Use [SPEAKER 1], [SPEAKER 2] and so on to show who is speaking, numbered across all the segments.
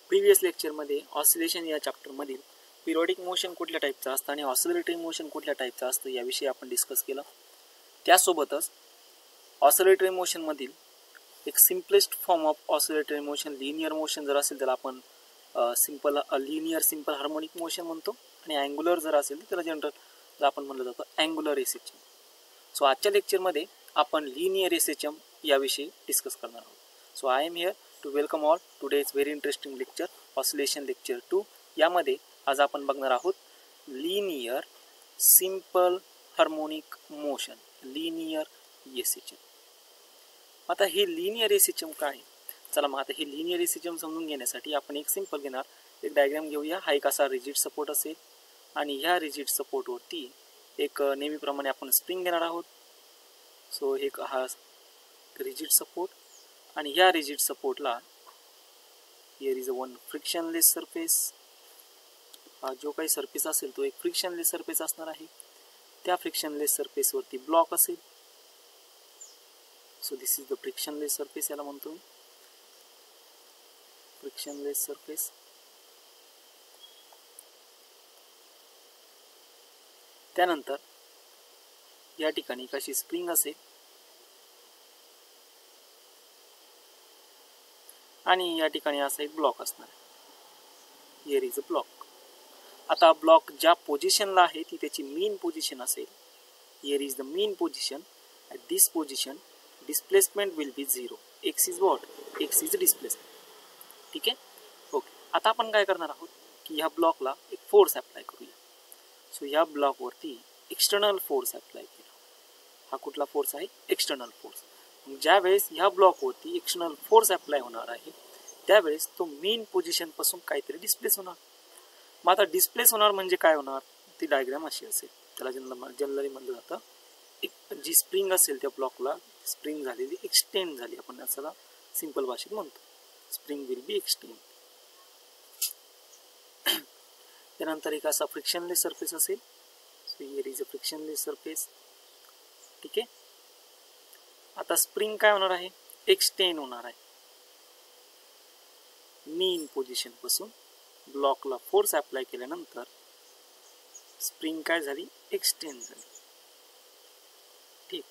[SPEAKER 1] Previous लेक्चरमध्ये oscillation या चॅप्टरमधील periodic motion कुठल्या टाईपचं असतं आणि ऑसिलेटरी मोशन कुठल्या टाईपचं असतं याविषयी आपण डिस्कस केलं. त्यासोबतच ऑसिलेटरी मोशनमधील एक simplest form of oscillatory motion linear motion जर असेल त्याला आपण लिनियर सिंपल हार्मोनिक मोशन म्हणतो आणि अँग्युलर जर असेल तर त्याला जनरल आपण म्हणलं जातं अँग्युलर एसएचएम. सो आजच्या लेक्चरमध्ये आपण लिनियर एसएचएम याविषयी डिस्कस करणार आहोत. So I am here to welcome all today is very interesting lecture oscillation lecture 2. यामध्ये आज आपण बघणार आहोत linear simple harmonic motion linear SHM. आता हे लिनियर एसएचएम काय आहे? चला मग आता हे लिनियर एसएचएम समजून घेण्यासाठी आपण एक सिंपल घेणार एक डायग्राम घेऊया. हा एक असा रिजिड सपोर्ट असेल आणि ह्या रिजिड सपोर्टवरती एक नेहमीप्रमाणे आपण स्प्रिंग घेणार आहोत. सो एक हा रिजिड सपोर्ट आणि ह्या रिजिड सपोर्टला here is a one frictionless surface. हा जो काही सरफेस असेल तो एक फ्रिक्शनलेस सरफेस असणार आहे. त्या फ्रिक्शनलेस सरफेसवरती ब्लॉक असेल. So this is the frictionless surface याला म्हणतो मी फ्रिक्शनलेस सरफेस. त्यानंतर या ठिकाणी एक अशी स्प्रिंग असेल आणि या ठिकाणी असा एक ब्लॉक असणार आहे. Here is a block. आता ब्लॉक ज्या पोझिशनला आहे ती त्याची मीन पोझिशन असेल. Here is the mean position. At this position displacement will be 0. X is what? X is displacement. ठीक आहे, ओके. आता आपण काय करणार आहोत की ह्या ब्लॉकला एक फोर्स अप्लाय करूया. सो ह्या ब्लॉकवरती एक्सटर्नल फोर्स अप्लाय केला. हा कुठला फोर्स आहे? External force. ज्या वेळेस ह्या ब्लॉकवरती एक्सटर्नल फोर्स अप्लाय होणार आहे त्यावेळेस तो मेन पोझिशन पासून काहीतरी डिस्प्लेस होणार. मग आता डिस्प्लेस होणार म्हणजे काय होणार? ती डायग्राम अशी असेल. त्याला जनरली म्हणलं जातं एक जी स्प्रिंग असेल त्या ब्लॉकला स्प्रिंग झालेली एक्सटेंड झाली. आपण त्याला सिंपल भाषेत म्हणतो स्प्रिंग विल बी एक्सटेंड. त्यानंतर एक असा फ्रिक्शनलेस सरफेस असेल. So here is a frictionless surface. ठीक आहे. आता स्प्रिंग काय होणार आहे? एक्सटेंड होणार आहे. मीन पोझिशन पासून ब्लॉकला फोर्स अप्लाय केल्यानंतर स्प्रिंग काय झाली? एक्सटेंड झाली. ठीक.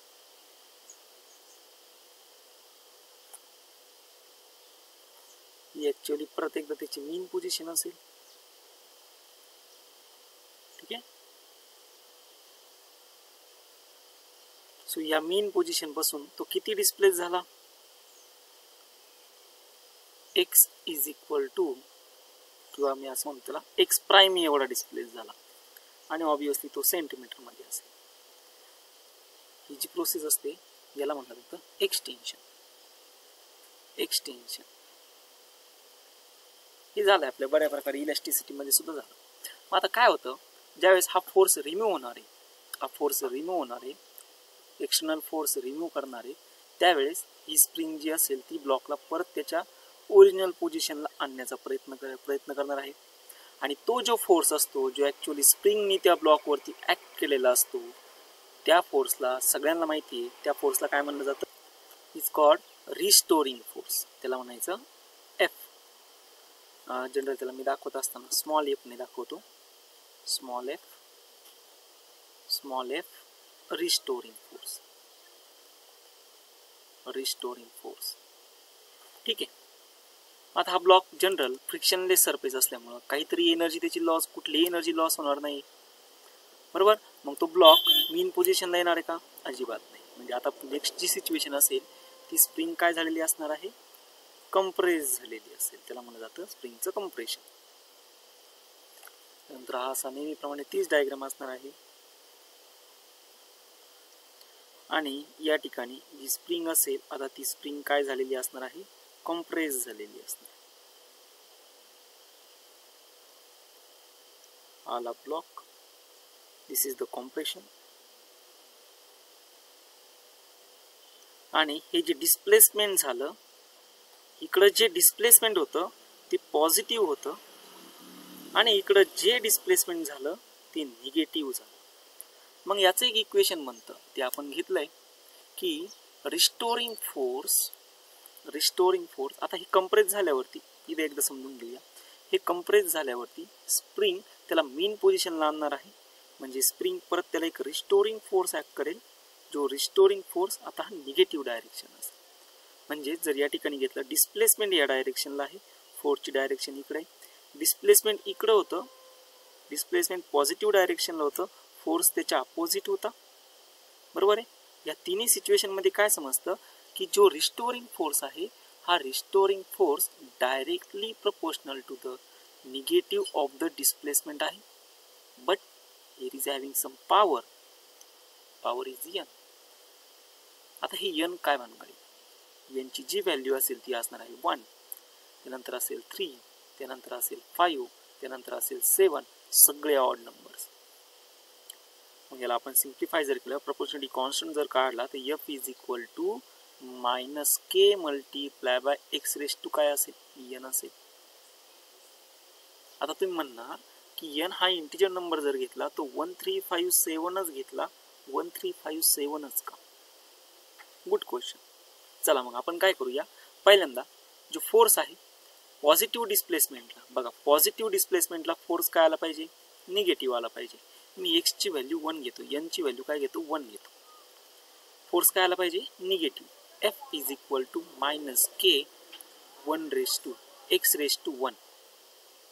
[SPEAKER 1] ही ऍक्च्युअली प्रत्येकदा त्याची मीन पोझिशन असेल. ठीक आहे. सो या मीन पोझिशन पासून तो किती डिस्प्लेस झाला? एक्स इज इक्वल टू किंवा मी असं म्हणतो त्याला एक्स प्राईम एवढा डिस्प्लेस झाला आणि ऑब्विसली तो सेंटीमीटर मध्ये असेल. ही जी प्रोसेस असते याला म्हणलं जातं एक्सटेन्शन. एक्सटेन्शन हे झालं आपल्या बऱ्या प्रकारे इलॅस्टिसिटी मध्ये सुद्धा झालं. मग आता काय होतं ज्यावेळेस हा फोर्स रिमूव्ह होणार आहे एक्सटर्नल फोर्स रिमूव्ह करणारे त्यावेळेस ही स्प्रिंग जी असेल ती ब्लॉकला परत त्याच्या ओरिजिनल पोझिशनला आणण्याचा प्रयत्न करणार आहे. आणि तो जो फोर्स असतो जो ऍक्च्युअली स्प्रिंगनी त्या ब्लॉकवरती ऍक्ट केलेला असतो त्या फोर्सला सगळ्यांना माहिती आहे त्या फोर्सला काय म्हणलं जातं? Is called restoring force. त्याला म्हणायचं एफ. जनरल त्याला मी दाखवत असताना स्मॉल एफ ने दाखवतो. Small F restoring force. ठीक आहे. आता हा ब्लॉक जनरल फ्रिक्शनलेस सरफेस असल्यामुळं काहीतरी एनर्जी त्याची लॉस कुठलीही एनर्जी लॉस होणार नाही. बरोबर. मग तो ब्लॉक मीन पोझिशनला येणार आहे का? अजिबात नाही. म्हणजे आता नेक्स्ट जी सिच्युएशन असेल ती स्प्रिंग काय झालेली असणार आहे? कंप्रेस झालेली असेल. त्याला म्हणलं जातं स्प्रिंगचं कंप्रेशन. नंतर हा असा नेहमीप्रमाणे तीच डायग्राम असणार आहे आणि या ठिकाणी जी स्प्रिंग असेल आता ती स्प्रिंग काय झालेली असणार आहे? कॉम्प्रेस झालेली असणार. आला block. This is the compression. आणि हे जे डिस्प्लेसमेंट झालं इकडं जे डिस्प्लेसमेंट होतं ते पॉझिटिव्ह होतं आणि इकडं जे डिस्प्लेसमेंट झालं ते निगेटिव्ह झालं. मग याचं एक इक्वेशन बनतं ते आपण घेतलंय की रिस्टोरिंग फोर्स आता ही कंप्रेस झाल्यावरती इथे एकदा समजून घेऊया. हे कंप्रेस झाल्यावरती स्प्रिंग त्याला मीन पोझिशनला आणणार आहे, म्हणजे स्प्रिंग परत त्याला एक रिस्टोरिंग फोर्स ऍक्ट करेल, जो रिस्टोरिंग फोर्स आता हा निगेटिव्ह डायरेक्शन असेल. म्हणजे जर या ठिकाणी घेतलं डिस्प्लेसमेंट या डायरेक्शनला आहे, फोर्सची डायरेक्शन इकडे आहे, डिस्प्लेसमेंट इकडं होतं, डिस्प्लेसमेंट पॉझिटिव्ह डायरेक्शनला होतं, फोर्स त्याच्या अपोजिट होता, बरोबर आहे. या तिन्ही सिच्युएशन मध्ये काय समजतं की जो रिस्टोरिंग फोर्स आहे हा restoring force directly proportional to the negative of the displacement आहे, but it is having some power, power is N. आता हे एन काय बनणार आहे, एन ची जी व्हॅल्यू असेल ती असणार आहे 1, त्यानंतर असेल 3, त्यानंतर असेल 5, त्यानंतर असेल 7, सगळे ऑड नंबर्स. मग याला आपण सिम्प्लिफाय जर केलं, प्रपोर्शनली कॉन्स्टंट जर काढला तर F is equal to minus K multiply by x raise to काय असेल, एन असेल. आता तुम्ही म्हणणार की एन हा इंटिजर नंबर जर घेतला तो 1357च घेतला, 1357च का? Good question. चला मग आपण काय करूया, पहिल्यांदा जो फोर्स आहे पॉझिटिव्ह डिस्प्लेसमेंटला, बघा पॉझिटिव्ह डिस्प्लेसमेंटला फोर्स काय आला पाहिजे, निगेटिव्ह आला पाहिजे. मी एक्स ची व्हॅल्यू 1 घेतो, एन ची व्हॅल्यू काय घेतो 1 घेतो, फोर्स काय आला पाहिजे negative. F is equal to minus k 1 raise to x raise to 1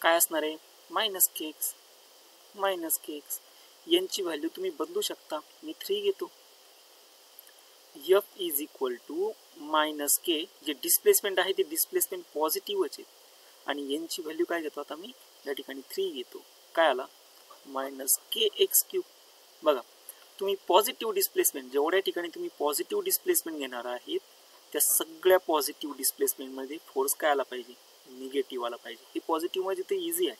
[SPEAKER 1] काय असणार आहे, minus k x, minus k x. N ची व्हॅल्यू तुम्ही बदलू शकता, मी 3 घेतो. F is equal to minus k, जे डिस्प्लेसमेंट आहे ते डिस्प्लेसमेंट पॉझिटिव्हच आहे, आणि एन ची व्हॅल्यू काय घेतो आता मी या ठिकाणी 3 घेतो, काय आला मायनस के एक्स क्यूब. बघा तुम्ही पॉझिटिव्ह डिस्प्लेसमेंट, जेवढ्या ठिकाणी तुम्ही पॉझिटिव्ह डिस्प्लेसमेंट घेणार आहेत त्या सगळ्या पॉझिटिव्ह डिस्प्लेसमेंटमध्ये फोर्स काय आला पाहिजे, निगेटिव्ह आला पाहिजे. हे पॉझिटिव्ह म्हणजे ते इझी आहे.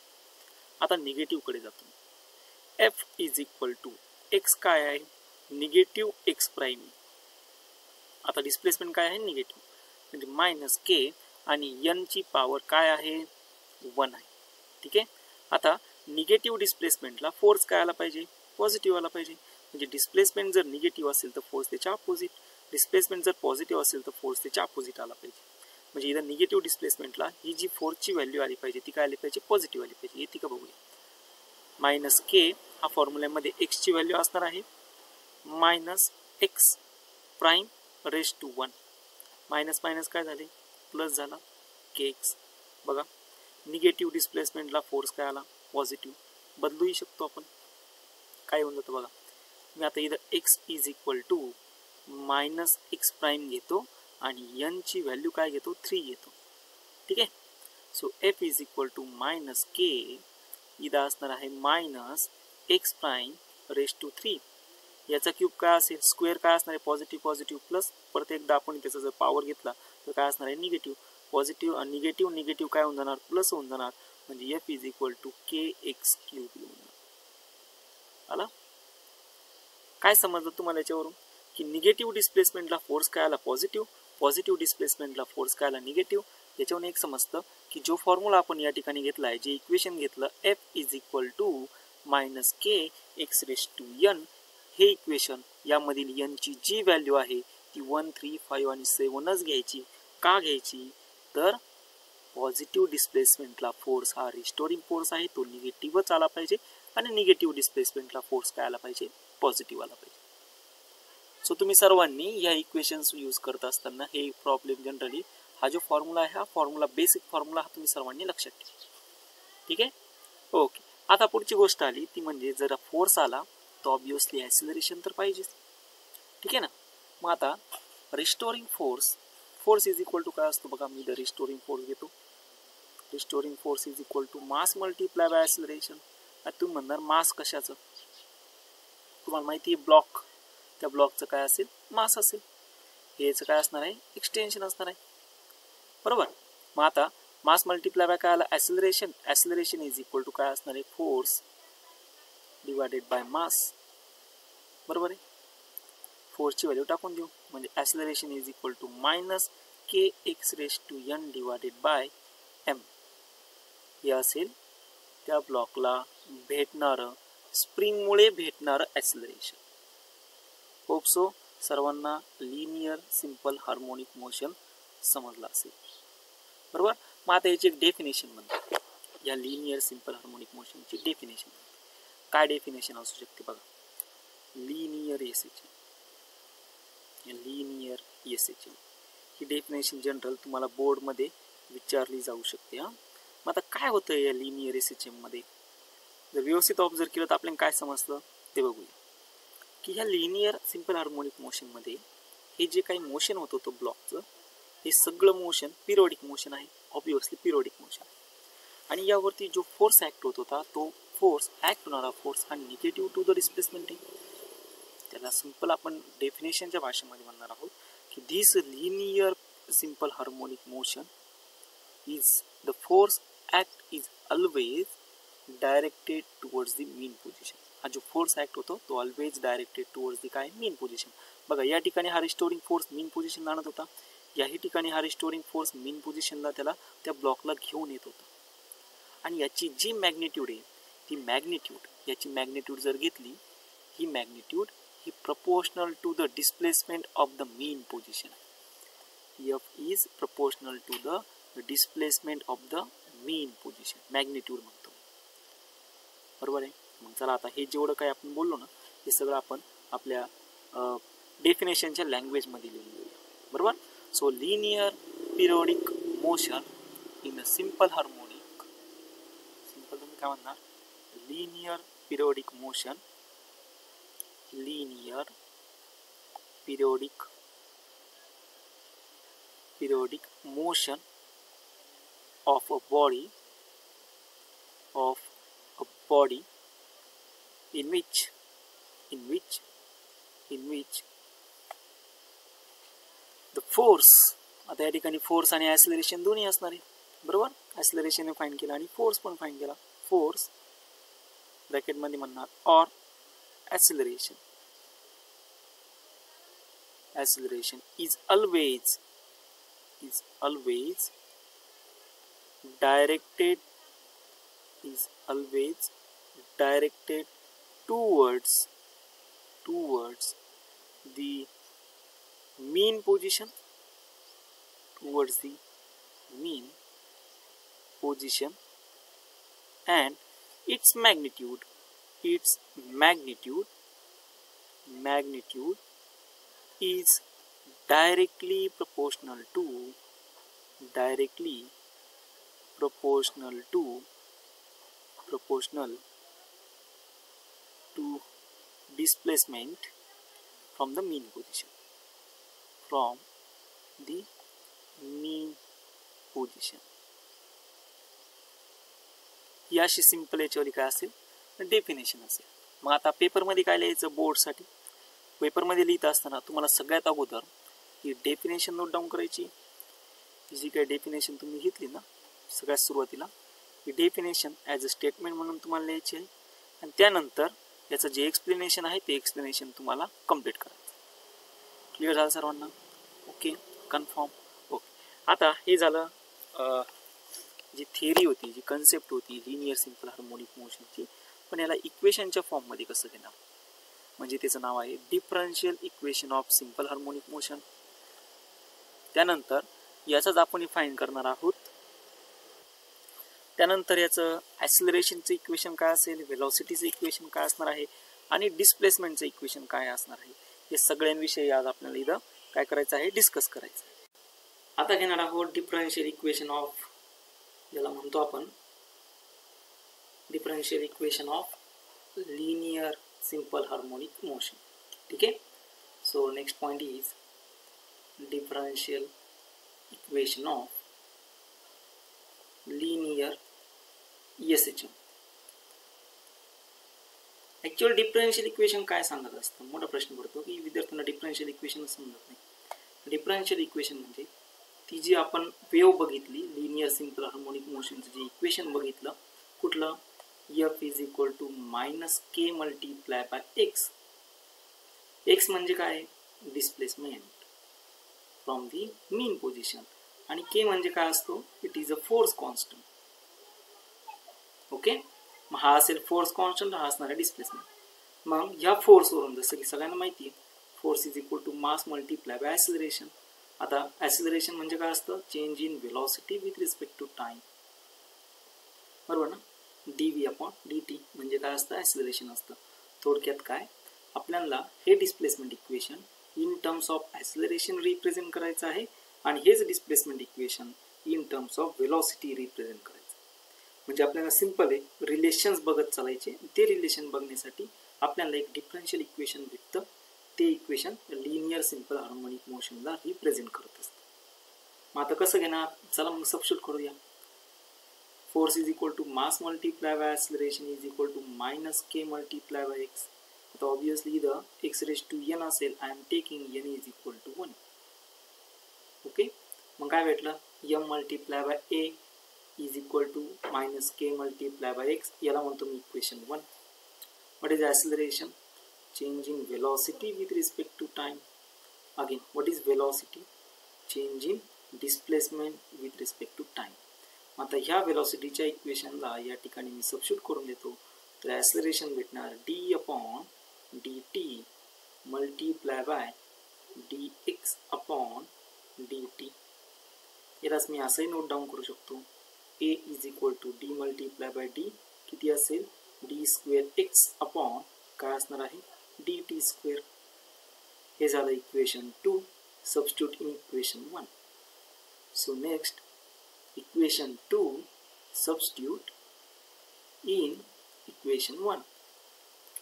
[SPEAKER 1] आता निगेटिव्ह कडे जातो. F is equal to x काय आहे, निगेटिव्ह एक्स प्राईम. आता डिस्प्लेसमेंट काय आहे निगेटिव्ह, म्हणजे मायनस के आणि एन ची पॉवर काय आहे 1 आहे. ठीक आहे. आता निगेटिव्ह डिस्प्लेसमेंटला फोर्स काय आला पाहिजे, पॉझिटिव्ह आला पाहिजे. म्हणजे डिस्प्लेसमेंट जर निगेटिव्ह असेल तर फोर्स त्याच्या अपोजिट, डिस्प्लेसमेंट जर पॉझिटिव्ह असेल तर फोर्स त्याच्या अपोजिट आला पाहिजे. म्हणजे इथं निगेटिव्ह डिस्प्लेसमेंटला ही जी फोर्सची व्हॅल्यू आली पाहिजे ती काय आली पाहिजे, पॉझिटिव्ह आली पाहिजे. येते का बघूया. मायनस के हा फॉर्म्युल्यामध्ये एक्स ची व्हॅल्यू असणार आहे minus x prime raise to 1, minus minus काय झाले प्लस झाला के एक्स. बघा निगेटिव्ह डिस्प्लेसमेंटला फोर्स काय आला पॉझिटिव्ह, बदलूही शकतो आपण, काय होऊन जातं बघा. मी आता इथं x is equal to minus x prime घेतो आणि एन ची व्हॅल्यू काय घेतो 3 घेतो. ठीक आहे. So F is equal to minus k, इथं असणार आहे minus x prime raise to 3. याचा क्यूब काय असेल, स्क्वेअर काय असणार आहे पॉझिटिव्ह पॉझिटिव्ह प्लस, परत एकदा आपण त्याचा जर पॉवर घेतला तर काय असणार आहे निगेटिव्ह. पॉझिटिव्ह आणि निगेटिव्ह निगेटिव्ह काय होऊन जाणार प्लस होऊन जाणार, म्हणजे F is equal to k x cube येऊन जाणार. आला काय समजलं तुम्हाला याच्यावरून, की निगेटिव्ह डिस्प्लेसमेंटला फोर्स काय आला पॉझिटिव्ह, पॉझिटिव्ह डिस्प्लेसमेंटला फोर्स काय आला निगेटिव्ह. याच्यावरून एक समजतं की जो फॉर्म्युला आपण या ठिकाणी घेतला आहे, जे इक्वेशन घेतलं F is equal to minus k x raise to n, हे इक्वेशन यामधील एन ची जी व्हॅल्यू आहे ती 1, 3, 5 आणि 7च घ्यायची. का घ्यायची तर पॉझिटिव्ह डिस्प्लेसमेंटला फोर्स हा रिस्टोरिंग फोर्स आहे, तो निगेटिव्हच आला पाहिजे, आणि निगेटिव्ह डिस्प्लेसमेंटला फोर्स काय आला पाहिजे पॉझिटिव्ह आला पाहिजे. सो तुम्ही सर्वांनी या इक्वेशन्स यूज करत असताना हे प्रॉब्लेम जनरली हा जो फॉर्म्युला आहे हा फॉर्म्युला बेसिक फॉर्म्युला हा तुम्ही सर्वांनी लक्षात ठेवा. ठीक आहे. ओके. आता पुढची गोष्ट आली ती म्हणजे जर फोर्स आला तर ऑब्विसली ॲक्सिलरेशन तर पाहिजेच. ठीक आहे ना. मग आता restoring force, force is equal to काय असतो बघा, मी द रिस्टोरिंग फोर्स घेतो. Restoring force is equal to mass multiply by acceleration. आता तुम्ही म्हणणार मास कशाचं, तुम्हाला माहिती आहे ब्लॉक, त्या ब्लॉकचं काय असेल मास असेल, हेचं काय असणार आहे एक्सटेन्शन असणार आहे, बरोबर. मग आता मास मल्टिप्लाय बाय काय आला acceleration, acceleration is equal to काय असणार आहे फोर्स डिवायडेड बाय मास, बरोबर आहे. फोर्सची व्हॅल्यू टाकून देऊ, म्हणजे acceleration is equal to minus k x raise to n divided by m. हे असेल त्या ब्लॉकला भेटणारं स्प्रिंगमुळे भेटणारं ॲक्सिलरेशन. होप सो सर्वांना लिनियर सिंपल हार्मोनिक मोशन समजला असेल, बरोबर. मग आता याची एक डेफिनेशन म्हणतो, या लिनियर सिंपल हार्मोनिक मोशनची डेफिनेशन. काय डेफिनेशन असू शकते बघा. लिनियर एसएचएम, लिनियर एसएचएम ही डेफिनेशन जनरल तुम्हाला बोर्डमध्ये विचारली जाऊ शकते. मग आता काय होतं या लिनियर एसएचएम मध्ये, जर व्यवस्थित ऑब्झर्व केलं तर आपल्याला काय समजतं ते बघूया. की ह्या लिनियर सिंपल हार्मोनिक मोशन मध्ये हे जे काही मोशन होत होतं ब्लॉकचं, हे सगळं मोशन पिरियोडिक मोशन आहे, ऑब्विसली पिरियोडिक मोशन. आणि यावरती जो फोर्स ऍक्ट होत होता, तो फोर्स ऍक्ट होणारा फोर्स हा निगेटिव्ह टू द डिस्प्लेसमेंट आहे. त्याला सिंपल आपण डेफिनेशनच्या भाषेमध्ये म्हणणार आहोत की this linear simple harmonic motion is the force act is always directed towards the mean position. हा जो फोर्स ऍक्ट होतो तो ऑलवेज डायरेक्टेड टुवर्ड्स द काय मीन पोझिशन. बघा या ठिकाणी हा रिस्टोरिंग फोर्स मीन पोझिशनला आणत होता, याही ठिकाणी हा रिस्टोरिंग फोर्स मीन पोझिशनला त्याला त्या ब्लॉकला घेऊन येत होता. आणि याची जी मॅग्निट्यूड आहे ती मॅग्निट्यूड, याची मॅग्निट्यूड जर घेतली, ही मॅग्निट्यूड ही proportional to the displacement of the mean position. F is proportional to the displacement of the mean position, magnitude म्हणतो. बरोबर आहे. मग चला आता हे जेवढं काय आपण बोललो ना, हे सगळं आपण आपल्या डेफिनेशनच्या लँग्वेजमध्ये लिहून घेऊया. बरोबर. So linear periodic motion in a simple harmonic, simple तुम्ही काय म्हणणार, linear periodic motion, linear periodic motion of a body in which the force, आता या ठिकाणी फोर्स आणि ऍक्सिलरेशन दोन्ही असणार आहे. बरोबर. ऍक्सिलरेशन फाइंड केला आणि फोर्स पण फाइंड केला. फोर्स ब्रॅकेट मध्ये म्हणणार और acceleration is always directed towards the mean position, and its magnitude is directly proportional to displacement from the mean position. ही अशी सिंपल याच्यावर काय असेल डेफिनेशन असेल. मग आता पेपरमध्ये काय लिहायचं, बोर्डसाठी पेपरमध्ये लिहित असताना तुम्हाला सगळ्यात अगोदर ही डेफिनेशन नोट डाऊन करायची. जी काही डेफिनेशन तुम्ही घेतली ना सगळ्यात सुरुवातीला, ही डेफिनेशन ॲज अ स्टेटमेंट म्हणून तुम्हाला लिहायची आहे. आणि त्यानंतर याचं जे एक्सप्लेनेशन आहे ते एक्सप्लेनेशन तुम्हाला कम्प्लीट करायचं. क्लिअर झालं सर्वांना? Okay, confirm. ओके. आता हे झालं जी थिअरी होती, जी कन्सेप्ट होती लिनियर सिंपल हार्मोनिक मोशनची. पण याला इक्वेशनच्या फॉर्ममध्ये कसं घेणार, म्हणजे त्याचं नाव आहे differential equation of simple harmonic motion. त्यानंतर याचाच आपण फाइंड करणार आहोत. त्यानंतर याचं ॲक्सिलरेशनचं इक्वेशन काय असेल, व्हेलॉसिटीचं इक्वेशन काय असणार आहे आणि डिस्प्लेसमेंटचं इक्वेशन काय असणार आहे, हे सगळ्यांविषयी आज आपल्याला इथं काय करायचं आहे, डिस्कस करायचं आहे. आता घेणार आहोत डिफरन्शियल इक्वेशन ऑफ, याला म्हणतो आपण differential equation of linear simple harmonic motion. ठीक आहे. So next point is differential equation of linear SHM. Actual differential equation काय सांगत असतं, मोठा प्रश्न पडतो की विद्यार्थ्यांना डिफरन्शियल इक्वेशन समजत नाही. डिफरन्शियल इक्वेशन म्हणजे ती जी आपण वेव बघितली लिनियर सिंपल हार्मोनिक मोशनचं जे इक्वेशन बघितलं, कुठलं, F is equal to -k multiply by x. x म्हणजे काय, displacement from the mean position, आणि k म्हणजे काय असतो, it is a force constant. Okay. मग हा असेल फोर्स कॉन्स्टंट, हा असणार आहे डिस्प्लेसमेंट. मग या फोर्सवरून जसं की सगळ्यांना माहिती आहे, force is equal to mass multiply by acceleration. आता ॲसिलरेशन म्हणजे काय असतं? Change in velocity with respect to time, बरोबर ना. dv अपॉन dt म्हणजे काय असतं? ॲसिलरेशन असतं. थोडक्यात काय, आपल्याला हे displacement equation in terms of acceleration represent करायचं आहे आणि हेच displacement equation in terms of velocity represent करायचं. म्हणजे आपल्याला सिंपल आहे, रिलेशन्स बघत चालायचे. ते रिलेशन बघण्यासाठी आपल्याला एक डिफरन्शियल इक्वेशन भेटतं. ते इक्वेशन लिनियर सिंपल हार्मोनिक मोशनला रिप्रेझेंट करत असतं. मग आता कसं घेणार? चला मग सबस्टिट्यूट करूया. Force is equal to mass multiply by acceleration is equal to minus K multiply by X. आता ऑब्विसली इथं एक्स रेज टू एन असेल. I am taking N is equal to 1. Okay, मग काय भेटलं? M multiply by A is equal to minus K multiply by X. याला म्हणतो मी equation 1. What is acceleration? Change in velocity with respect to time. Again what is velocity? Change in displacement with respect to time. आता ह्या वेलॉसिटीच्या इक्वेशनला या ठिकाणी मी substitute करून देतो. तर ॲसिलरेशन भेटणार D upon D T multiply by D X upon D T. यालाच मी असंही नोट डाऊन करू शकतो. A is equal to D multiply by D किती असेल? डी स्क्वेअर एक्स अपॉन काय असणार आहे? D T square. हे झालं equation 2. Substitute in equation 1. So next equation 2 substitute in equation 1.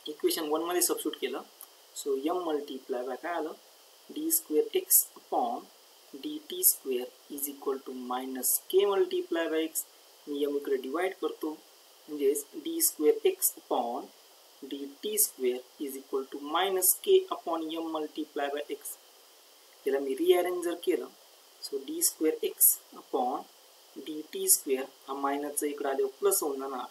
[SPEAKER 1] Equation 1 मध्ये सबस्टिट्यूट केलं. सो एम मल्टिप्लाय बाय काय आलं? D square x upon D T square is equal to minus K multiply by X. मी M इकडे divide करतो म्हणजेच D square x upon D T square is equal to minus K upon M multiply by X. याला मी rearrange जर केलं so D square x upon D T square हा मायनसचा इकडे आल्यावर प्लस होऊन जाणार.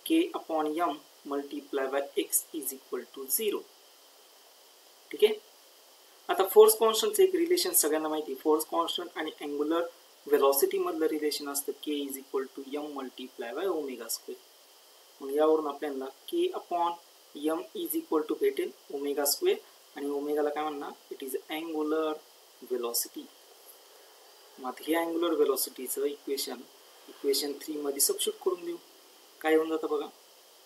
[SPEAKER 1] K upon M multiply by x is equal to 0. ठीक आहे. आता फोर्स कॉन्स्टंटचं एक रिलेशन सगळ्यांना माहिती. फोर्स कॉन्स्टंट आणि अँग्युलर वेलॉसिटी मधलं रिलेशन असतं K is equal to M multiply by omega square. मग यावरून आपल्याला K upon M is equal to भेटेल ओमेगा स्क्वेअर आणि ओमेगाला काय म्हणणार? It is angular velocity. मग हे अँग्युलर वेलॉसिटीचं इक्वेशन 3 मध्ये सबस्टिट्यूट करून देऊ. काय होऊन जातं बघा?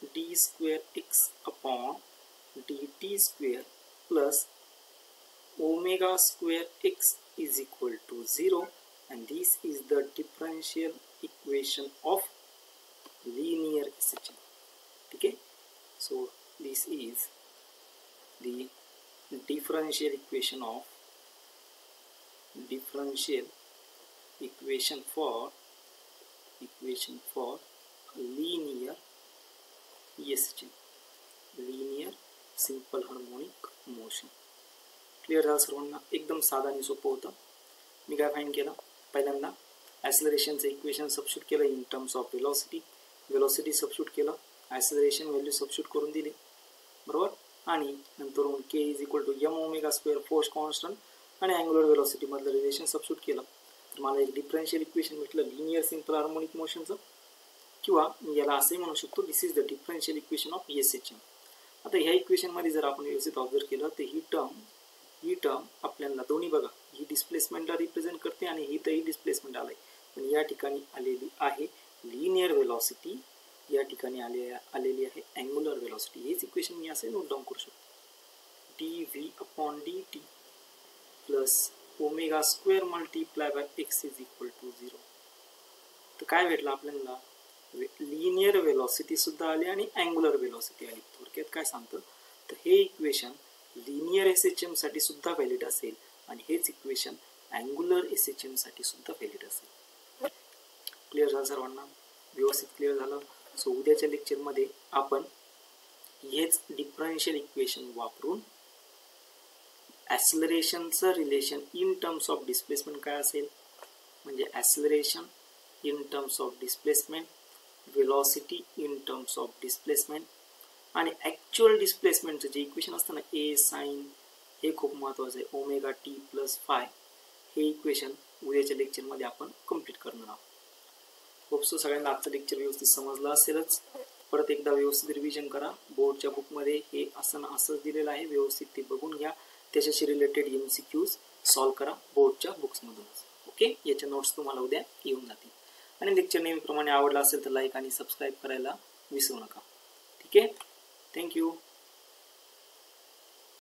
[SPEAKER 1] D square x upon D T square plus omega square x is equal to 0 and this is the differential equation of linear SHM. ठीक है. So this is the differential equation for linear SHM, linear simple harmonic motion. Clear झालं सर्वांना? एकदम साधा आणि सोपं होतं. मी काय फाइंड केलं? पहिल्यांदा ॲसिलरेशनचं इक्वेशन सबस्टिट्यूट केलं in terms of velocity substitute केलं. ॲसिलरेशन व्हॅल्यू सबस्टिट्यूट करून दिली, बरोबर. आणि नंतर K is equal to M omega square force constant आणि अँग्युलर वेलॉसिटी मधलं रिलेशन सबस्टिट्यूट केलं. तर मला एक डिफरन्शियल इक्वेशन भेटलं लिनियर सिंपल हार्मोनिक मोशनचं, किंवा याला असंही म्हणू शकतो this is the differential equation of SHM. आता ह्या इक्वेशनमध्ये जर आपण व्यवस्थित ऑब्झर्व केलं तर ही टर्म आपल्याला दोन्ही बघा, ही डिस्प्लेसमेंटला रिप्रेझेंट करते आणि ही तरी डिस्प्लेसमेंट आलाय. पण या ठिकाणी आलेली आहे लिनियर वेलॉसिटी, या ठिकाणी आलेली आहे अँग्युलर वेलॉसिटी. हेच इक्वेशन मी असे नोट डाऊन करू शकतो. D v upon D t plus omega square multiply by x is equal to 0. तर काय भेटलं आपल्याला? लिनियर वेलॉसिटी सुद्धा आली आणि अँग्युलर वेलॉसिटी आली. थोडक्यात काय सांगतं तर हे इक्वेशन लिनियर SHM साठी सुद्धा व्हॅलिड असेल आणि हेच इक्वेशन अँग्युलर SHM साठी सुद्धा व्हॅलिड असेल. क्लिअर झालं सर्वांना? व्यवस्थित क्लिअर झालं. सो उद्याच्या लेक्चरमध्ये आपण हेच डिफरन्शियल इक्वेशन वापरून ॲसिलरेशनचं relation in terms of displacement काय असेल, म्हणजे acceleration in terms of displacement, velocity in terms of displacement आणि ॲक्च्युअल डिस्प्लेसमेंटचं जे इक्वेशन असतं ना ए साइन, हे खूप महत्त्वाचं आहे. ओमेगा टी प्लस फाय हे इक्वेशन उद्याच्या लेक्चरमध्ये आपण कंप्लीट करणार आहोत. होप सो सगळ्यांना आजचं लेक्चर व्यवस्थित समजलं असेलच. परत एकदा व्यवस्थित रिव्हिजन करा. बोर्डच्या बुकमध्ये हे असं ना असंच दिलेलं आहे, व्यवस्थित ते बघून घ्या. त्याच्याशी रिलेटेड MCQs सॉल्व करा बोर्डच्या बुक्समधूनच. ओके, याच्या नोट्स तुम्हाला उद्या येऊन जातील. आणि लेक्चर नेहमीप्रमाणे आवडला असेल तर लाईक आणि सबस्क्राईब करायला विसरू नका. ठीक आहे, थँक्यू.